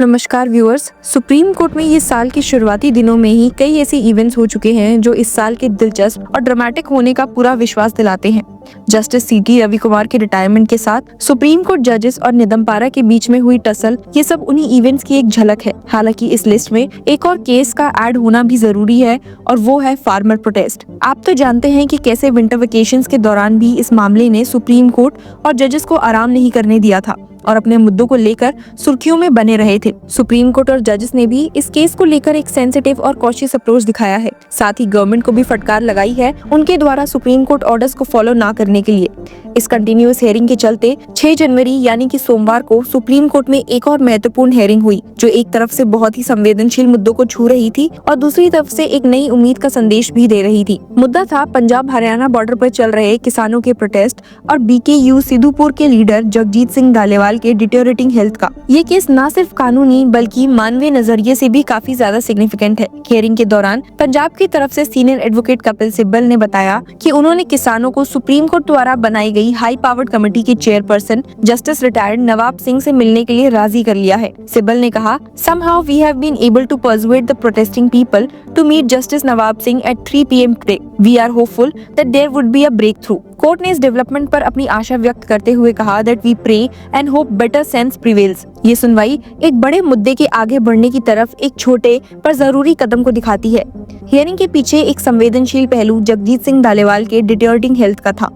नमस्कार viewers. Supreme court में ये साल के शुरुआती दिनों में ही कई ऐसे इवेंट्स हो चुके हैं जो इस साल के दिलचस्प और ड्रामेटिक होने का पूरा विश्वास दिलाते हैं। जस्टिस सीटी रवि कुमार के रिटायरमेंट के साथ सुप्रीम कोर्ट जजेस और निदम्पारा के बीच में हुई टसल, ये सब उन्हीं इवेंट्स की एक झलक है। हालांकि इस लिस्ट में एक और केस का ऐड होना भी जरूरी है और वो है फार्मर प्रोटेस्ट। आप तो जानते हैं कि कैसे विंटर वेकेशंस के दौरान भी इस मामले ने सुप्रीम कोर्ट और जजेस को आराम नहीं करने दिया था और अपने मुद्दों को लेकर सुर्खियों में बने रहे थे। सुप्रीम कोर्ट और जजेस ने भी इस केस को लेकर एक सेंसिटिव और कॉशियस अप्रोच दिखाया है। साथ ही गवर्नमेंट को भी फटकार लगाई है उनके द्वारा सुप्रीम कोर्ट ऑर्डर्स को फॉलो ना करने के लिए। इस कंटिन्यूअस हियरिंग के चलते 6 जनवरी यानी कि सोमवार को सुप्रीम कोर्ट में एक और महत्वपूर्ण हियरिंग हुई, जो एक तरफ से बहुत ही संवेदनशील मुद्दों को छू रही थी और दूसरी तरफ से एक नई उम्मीद का संदेश भी दे रही थी। मुद्दा था पंजाब हरियाणा बॉर्डर पर चल रहे किसानों के प्रोटेस्ट और बीकेयू सिद्धूपुर के लीडर जगजीत सिंह धालीवाल के डिटेरियोरेटिंग हेल्थ का। ये केस न सिर्फ कानूनी बल्कि मानवीय नजरिए से भी काफी ज्यादा सिग्निफिकेंट है। हियरिंग के दौरान पंजाब की तरफ से सीनियर एडवोकेट कपिल सिब्बल ने बताया कि उन्होंने किसानों को सुप्रीम कोर्ट द्वारा बनाई गई हाई पावर्ड कमेटी के चेयरपर्सन जस्टिस रिटायर्ड नवाब सिंह से मिलने के लिए राजी कर लिया है। सिब्बल ने कहा, somehow we have been able to persuade the protesting people to meet Justice Nawab Singh at 3 PM today. We are hopeful that there would be a breakthrough. Court ने इस डेवलपमेंट पर अपनी आशा व्यक्त करते हुए कहा that we pray and hope better sense prevails. ये सुनवाई एक बड़े मुद्दे के आगे बढ़ने की तरफ एक छोटे पर जरूरी कदम को दिखाती है। हियरिंग के पीछे एक संवेदनशील पहलू जगजीत सिंह धालीवाल के डिटेरियोरेटिंग हेल्थ का था।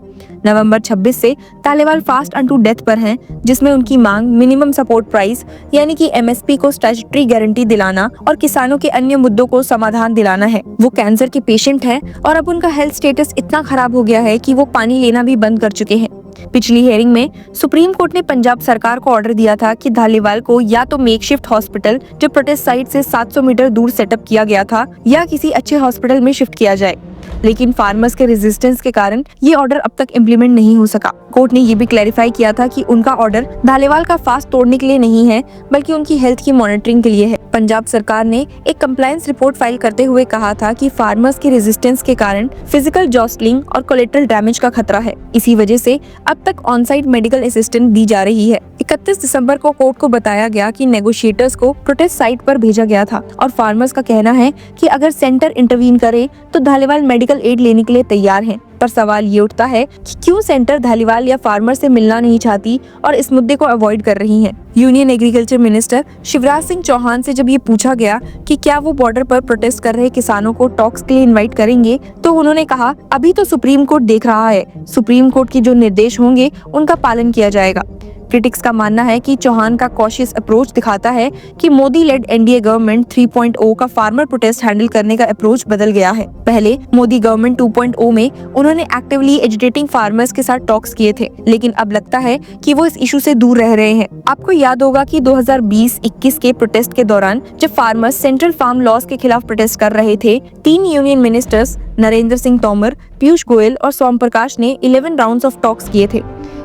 नवंबर 26 से धालीवाल फास्ट अनटू डेथ पर हैं, जिसमें उनकी मांग मिनिमम सपोर्ट प्राइस यानी कि एमएसपी को स्टैट्यूटरी गारंटी दिलाना और किसानों के अन्य मुद्दों को समाधान दिलाना है। वो कैंसर के पेशेंट हैं और अब उनका हेल्थ स्टेटस इतना खराब हो गया है कि वो पानी लेना भी बंद कर चुके हैं। पिछली हियरिंग में सुप्रीम कोर्ट ने पंजाब सरकार को ऑर्डर दिया था कि धालीवाल को या तो मेकशिफ्ट हॉस्पिटल जो प्रोटेस्ट साइट से 700 मीटर दूर सेटअप किया गया था या किसी अच्छे हॉस्पिटल में शिफ्ट किया जाए, लेकिन फार्मर्स के रेजिस्टेंस के कारण ये ऑर्डर अब तक इम्प्लीमेंट नहीं हो सका। कोर्ट ने ये भी क्लैरिफाई किया था कि उनका ऑर्डर धालीवाल का फास्ट तोड़ने के लिए नहीं है बल्कि उनकी हेल्थ की मॉनिटरिंग के लिए है। पंजाब सरकार ने एक कंप्लायंस रिपोर्ट फाइल करते हुए कहा था कि फार्मर्स के रेजिस्टेंस के कारण फिजिकल जॉस्टलिंग और कोलेटरल डैमेज का खतरा है। इसी वजह से अब तक ऑन साइट मेडिकल असिस्टेंस दी जा रही है। 31 दिसंबर को कोर्ट को बताया गया कि नेगोशिएटर्स को प्रोटेस्ट साइट पर भेजा गया था और फार्मर्स का कहना है कि अगर सेंटर इंटरवीन करे तो धालीवाल मेडिकल एड लेने के लिए तैयार हैं। पर सवाल ये उठता है कि क्यों सेंटर धालीवाल या फार्मर से मिलना नहीं चाहती और इस मुद्दे को अवॉइड कर रही है। Union agriculture minister Shivraj Singh Chouhan से जब ये पूछा गया कि क्या वो बॉर्डर पर प्रोटेस्ट कर रहे किसानों को टॉक्स के लिए इनवाइट करेंगे, तो उन्होंने कहा, अभी तो सुप्रीम कोर्ट देख रहा है, सुप्रीम कोर्ट के जो निर्देश होंगे उनका पालन किया जाएगा। क्रिटिक्स का मानना है कि चौहान का कॉशियस अप्रोच दिखाता है कि मोदी लेड एनडीए गवर्नमेंट 3.0 का फार्मर प्रोटेस्ट हैंडल करने का अप्रोच बदल गया है। पहले मोदी गवर्नमेंट 2.0 में उन्होंने एक्टिवली एजुटेटिंग फार्मर्स के साथ टॉक्स किए थे, लेकिन अब लगता है कि वो इस इशू से दूर रह रहे हैं। आपको याद होगा कि 2020-21 के प्रोटेस्ट के दौरान जब फार्मर्स सेंट्रल फार्म लॉज के खिलाफ प्रोटेस्ट कर रहे थे, 3 यूनियन मिनिस्टर्स नरेंद्र सिंह तोमर, पीयूष गोयल और सोम प्रकाश ने 11 राउंड्स ऑफ टॉक्स किए थे।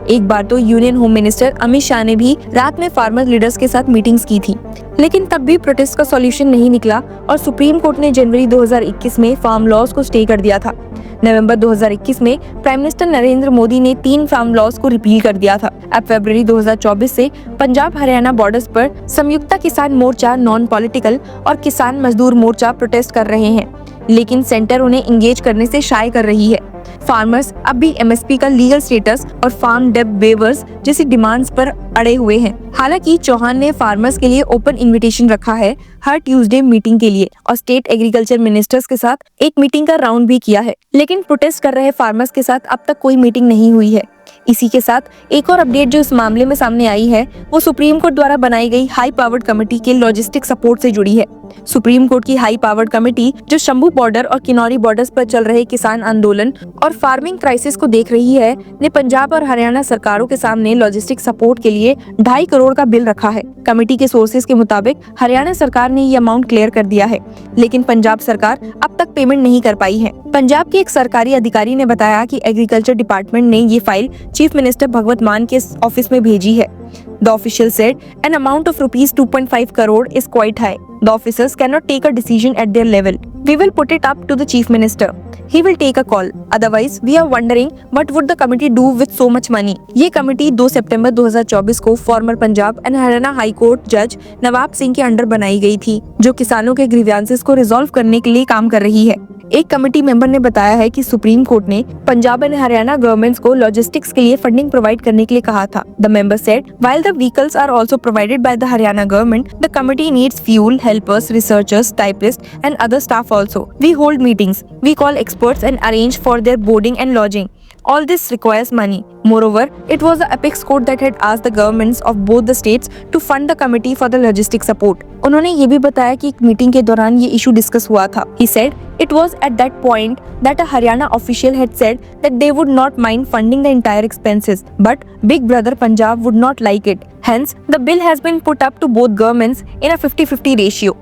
एक बार तो union home minister Amit Shah ने भी रात में फार्मर लीडर्स के साथ मीटिंग्स की थी, लेकिन तब भी प्रोटेस्ट का सॉल्यूशन नहीं निकला और सुप्रीम कोर्ट ने जनवरी 2021 में फार्म लॉज को स्टे कर दिया था। नवंबर 2021 में प्राइम मिनिस्टर नरेंद्र मोदी ने 3 फार्म लॉज को रिपील कर दिया था। अब फरवरी 2024 से पंजाब हरियाणा बॉर्डर्स पर संयुक्त किसान मोर्चा, नॉन पॉलिटिकल और किसान मजदूर मोर्चा प्रोटेस्ट कर रहे हैं, लेकिन सेंटर उन्हें इंगेज करने से शाय कर रही है। फार्मर्स अब भी एमएसपी का लीगल स्टेटस और फार्म डेब्ट वेवर्स जैसी डिमांड्स पर अड़े हुए हैं। हालांकि चौहान ने फार्मर्स के लिए ओपन इनविटेशन रखा है हर ट्यूसडे मीटिंग के लिए और स्टेट एग्रीकल्चर मिनिस्टर्स के साथ एक मीटिंग का राउंड भी किया है, लेकिन प्रोटेस्ट कर रहे फार्मर्स के साथ अब तक कोई मीटिंग नहीं हुई है। इसी के साथ एक और अपडेट जो इस मामले में सामने आई है वो सुप्रीम कोर्ट द्वारा बनाई गई हाई पावर्ड कमेटी के लॉजिस्टिक सपोर्ट से जुड़ी है। सुप्रीम कोर्ट की हाई पावर्ड कमेटी जो शंभू बॉर्डर और किन्नौरी बॉर्डर्स पर चल रहे किसान आंदोलन और फार्मिंग क्राइसिस को देख रही है, ने पंजाब और हरियाणा सरकारों के सामने लॉजिस्टिक सपोर्ट के लिए 2.5 करोड़ का बिल रखा है। कमेटी के सोर्सेज के मुताबिक हरियाणा सरकार ने ये अमाउंट क्लियर कर दिया है, लेकिन पंजाब सरकार अब तक पेमेंट नहीं कर पाई है। पंजाब के एक सरकारी अधिकारी ने बताया कि एग्रीकल्चर डिपार्टमेंट ने ये फाइल चीफ मिनिस्टर भगवत मान के ऑफिस में भेजी है। The official said an amount of rupees 2.5 crore is quite high. The officers cannot take a decision at their level. We will put it up to the chief minister. he will take a call. Otherwise, we are wondering what would the committee do with so much money. ये committee 2 सितंबर 2024 को farmer Punjab and Haryana high court जज नवाब सिंह के under बनाई गई थी, जो किसानों के ग्रीवेंसेस को रिजॉल्व करने के लिए काम कर रही है। एक कमेटी मेंबर ने बताया है कि सुप्रीम कोर्ट ने पंजाब एंड हरियाणा गवर्नमेंट्स को लॉजिस्टिक्स के लिए फंडिंग प्रोवाइड करने के लिए कहा था। The member said, while the vehicles are also provided by the Haryana government, the committee needs fuel, helpers, researchers, typists, and other staff also. We hold meetings, we call experts and arrange for their boarding and lodging. All this requires money. Moreover, it was the apex court that had asked the governments of both the states to fund the committee for the logistic support. उन्होंने ये भी बताया कि एक meeting के दौरान ये issue discuss हुआ था। He said it was at that point that a Haryana official had said that they would not mind funding the entire expenses, but Big Brother Punjab would not like it. Hence, the bill has been put up to both governments in a 50-50 ratio.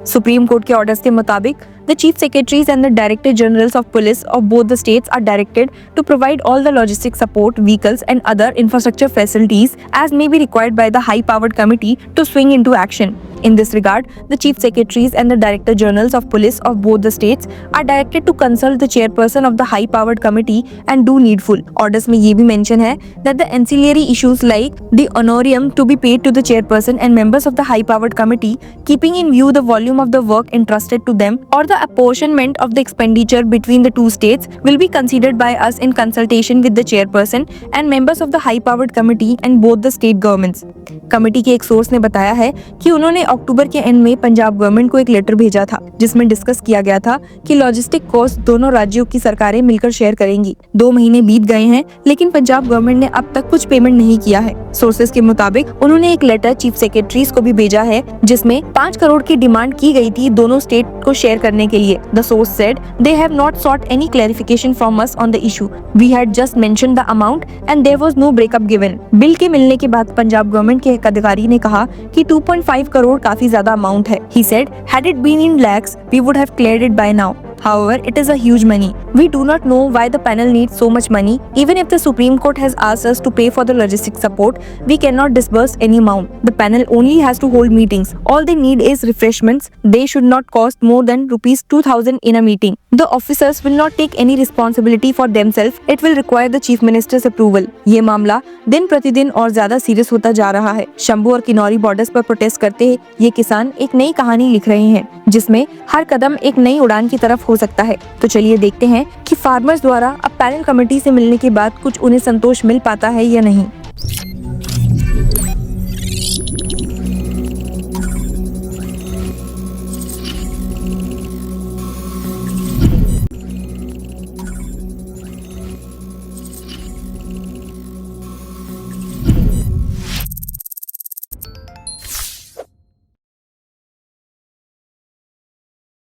Supreme court के orders के मुताबिक the chief secretaries and the director generals of police of both the states are directed to provide all the logistic support, vehicles and other infrastructure facilities as may be required by the high-powered committee to swing into action. In this regard, the chief secretaries and the director generals of police of both the states are directed to consult the chairperson of the high-powered committee and do needful. Orders में ये भी mention है that the ancillary issues like the honorarium to be paid to the chairperson and members of the high-powered committee, keeping in view the volume of the work entrusted to them, or the apportionment of the expenditure between the two states will be considered by us in consultation with the chairperson and members of the high-powered committee and both the state governments. Committee के एक source ने बताया है कि उन्होंने अक्टूबर के and में Punjab government को एक लेटर भेजा था जिसमें डिस्कस किया गया था कि लॉजिस्टिक कॉस्ट दोनों राज्यों की सरकारें मिलकर शेयर करेंगी। 2 महीने बीत गए हैं लेकिन पंजाब गवर्नमेंट ने अब तक कुछ पेमेंट नहीं किया है। सोर्सेज के मुताबिक उन्होंने एक लेटर चीफ सेक्रेटरीज को भी भेजा है जिसमें 5 करोड़ की डिमांड की गई थी दोनों स्टेट को शेयर करने के लिए। The source said they have not sought any clarification from us on the issue, we had just mentioned the amount and there was no breakup given. Bill के मिलने के बाद पंजाब गवर्नमेंट के एक अधिकारी ने कहा कि 2.5 करोड़ काफी ज्यादा अमाउंट है। He said, had it been in lakhs, we would have cleared it by now. However, it is a huge money. We do not know why the panel needs so much money. Even if the Supreme Court has asked us to pay for the logistic support, we cannot disburse any amount. The panel only has to hold meetings. All they need is refreshments. They should not cost more than rupees 2,000 in a meeting. The officers will not take any responsibility for themselves. It will require the Chief Minister's approval. ये मामला दिन प्रतिदिन और ज्यादा serious होता जा रहा है। शंभू और किन्नौरी बॉर्डर्स पर प्रोटेस्ट करते ये किसान एक नई कहानी लिख रहे हैं जिसमें हर कदम एक नई उड़ान की तरफ हो सकता है। तो चलिए देखते हैं कि फार्मर्स द्वारा अब पैनल कमेटी से मिलने के बाद कुछ उन्हें संतोष मिल पाता है या नहीं।